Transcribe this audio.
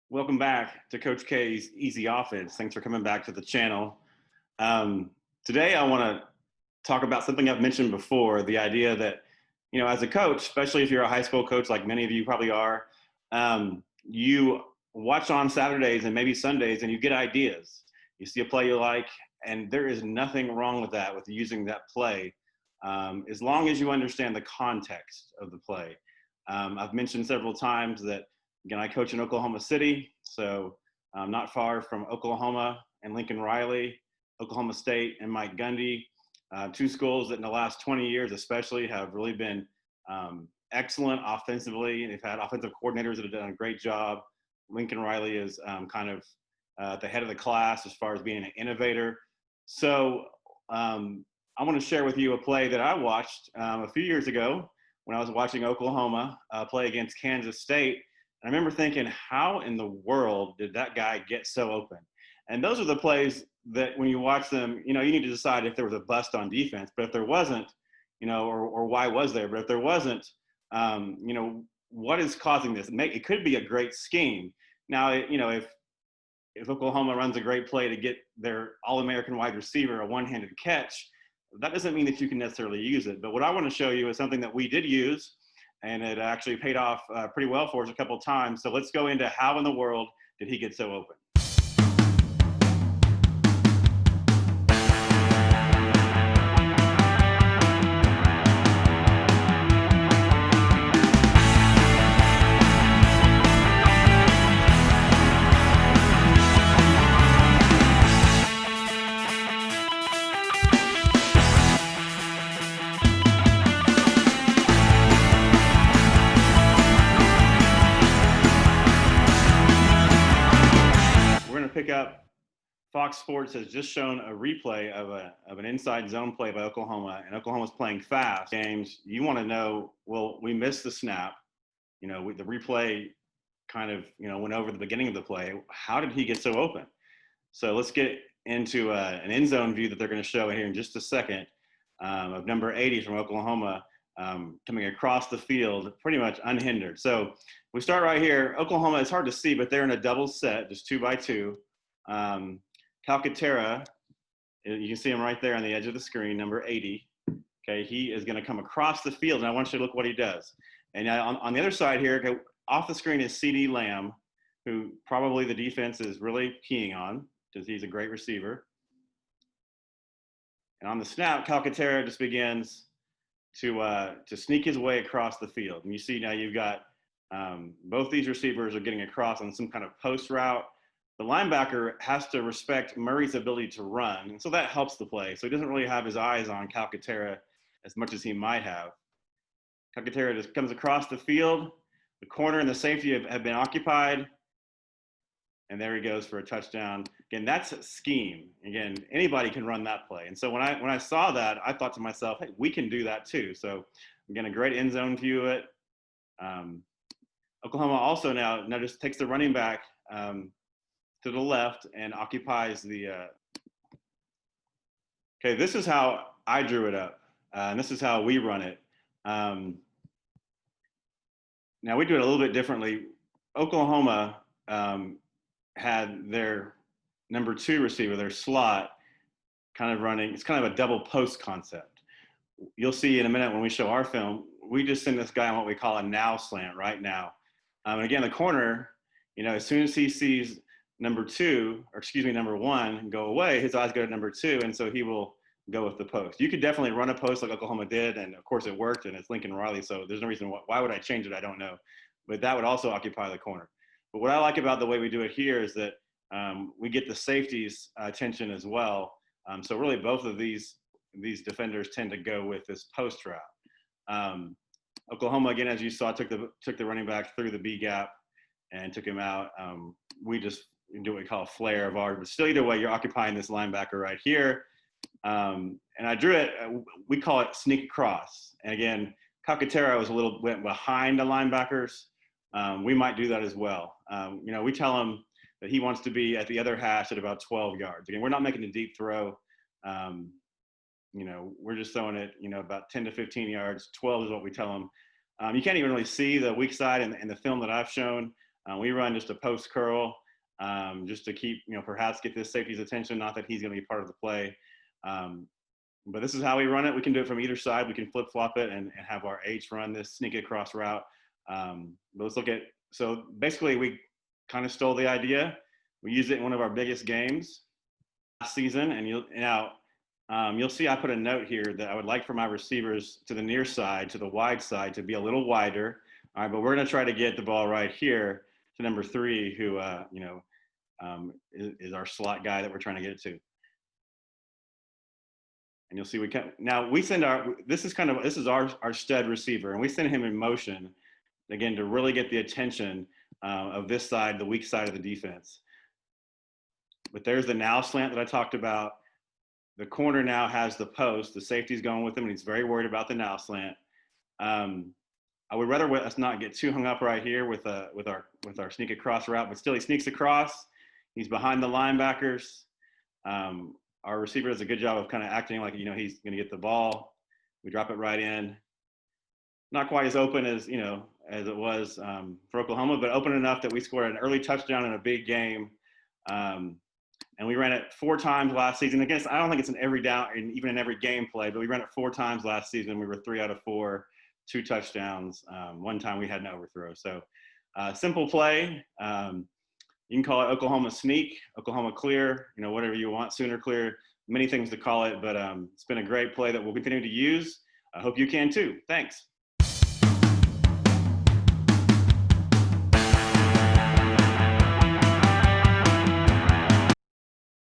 Welcome back to Coach K's Easy Offense. Thanks for coming back to the channel. Um, Today, I want to talk about something I've mentioned before, the idea that, as a coach, especially if you're a high school coach like many of you probably are, you watch on Saturdays and maybe Sundays and you get ideas. You see a play you like, and there is nothing wrong with that, with using that play, as long as you understand the context of the play. I've mentioned several times that, again, I coach in Oklahoma City, so not far from Oklahoma and Lincoln Riley, Oklahoma State and Mike Gundy, two schools that in the last 20 years especially have really been excellent offensively. They've had offensive coordinators that have done a great job. Lincoln Riley is kind of at the head of the class as far as being an innovator. So I want to share with you a play that I watched a few years ago when I was watching Oklahoma play against Kansas State. I remember thinking, how in the world did that guy get so open? And those are the plays that when you watch them, you need to decide if there was a bust on defense. But if there wasn't, or why was there? But if there wasn't, what is causing this? It could be a great scheme. Now, if Oklahoma runs a great play to get their All-American wide receiver a one-handed catch, that doesn't mean that you can necessarily use it. But what I want to show you is something that we did use, and it actually paid off pretty well for us a couple of times. So let's go into how in the world did he get so open. Pick up Fox Sports has just shown a replay of an inside zone play by Oklahoma, and Oklahoma's playing fast. Games, you want to know, well, we missed the snap. The replay kind of, went over the beginning of the play. How did he get so open? So let's get into an end zone view that they're going to show here in just a second of number 80 from Oklahoma coming across the field pretty much unhindered. So we start right here. Oklahoma, it's hard to see, but they're in a double set, just 2x2. Calcaterra, you can see him right there on the edge of the screen, number 80. Okay, he is going to come across the field, and I want you to look what he does. And on the other side here, okay, off the screen is C.D. Lamb, who probably the defense is really keying on because he's a great receiver. And on the snap, Calcaterra just begins to sneak his way across the field. And you see now you've got both these receivers are getting across on some kind of post route. The linebacker has to respect Murray's ability to run, and so that helps the play. So he doesn't really have his eyes on Calcaterra as much as he might have. Calcaterra just comes across the field. The corner and the safety have been occupied, and there he goes for a touchdown. Again, that's a scheme. Again, anybody can run that play. And so when I saw that, I thought to myself, hey, we can do that too. So again, a great end zone view of it. Oklahoma also now just takes the running back to the left and occupies the okay, this is how I drew it up, and this is how we run it. Now we do it a little bit differently. Oklahoma had their number 2 receiver, their slot, kind of running. It's kind of a double post concept. You'll see in a minute when we show our film, we just send this guy on what we call a now slant, right now. And again, the corner, as soon as he sees number 1 go away, his eyes go to number 2, and so he will go with the post. You could definitely run a post like Oklahoma did, and of course it worked, and it's Lincoln Riley, so there's no reason why would I change it, I don't know. But that would also occupy the corner. But what I like about the way we do it here is that we get the safety's attention as well. So really both of these defenders tend to go with this post route. Oklahoma, again, as you saw, took the running back through the B gap and took him out. We just do what we call a flare of ours, but still either way, you're occupying this linebacker right here. And I drew it, we call it sneak across. And again, Calcaterra went behind the linebackers. We might do that as well. We tell him that he wants to be at the other hash at about 12 yards. Again, we're not making a deep throw. We're just throwing it, about 10 to 15 yards. 12 is what we tell him. You can't even really see the weak side in the film that I've shown. We run just a post curl, just to keep, perhaps get this safety's attention. Not that he's going to be part of the play. But this is how we run it. We can do it from either side. We can flip flop it and have our H run this sneak across route. But let's look at, so basically we kind of stole the idea. We used it in one of our biggest games last season. And you'll see I put a note here that I would like for my receivers to the near side, to the wide side, to be a little wider. All right, but we're going to try to get the ball right here to number 3, who is our slot guy that we're trying to get it to. And you'll see we send this is our stud receiver, and we send him in motion again to really get the attention of this side, the weak side of the defense. But there's the now slant that I talked about. The corner now has the post. The safety's going with him, and he's very worried about the now slant. I would rather us not get too hung up right here with our sneak across route, but still he sneaks across. He's behind the linebackers. Our receiver does a good job of kind of acting like, he's going to get the ball. We drop it right in. Not quite as open as it was for Oklahoma, but open enough that we scored an early touchdown in a big game. And we ran it 4 times last season. Again, I don't think it's in every down and even in every game play, but we ran it 4 times last season. We were 3 out of 4, 2 touchdowns. 1 time we had an overthrow. So simple play. You can call it Oklahoma sneak, Oklahoma clear, whatever you want, Sooner clear, many things to call it. But it's been a great play that we'll continue to use. I hope you can too. Thanks.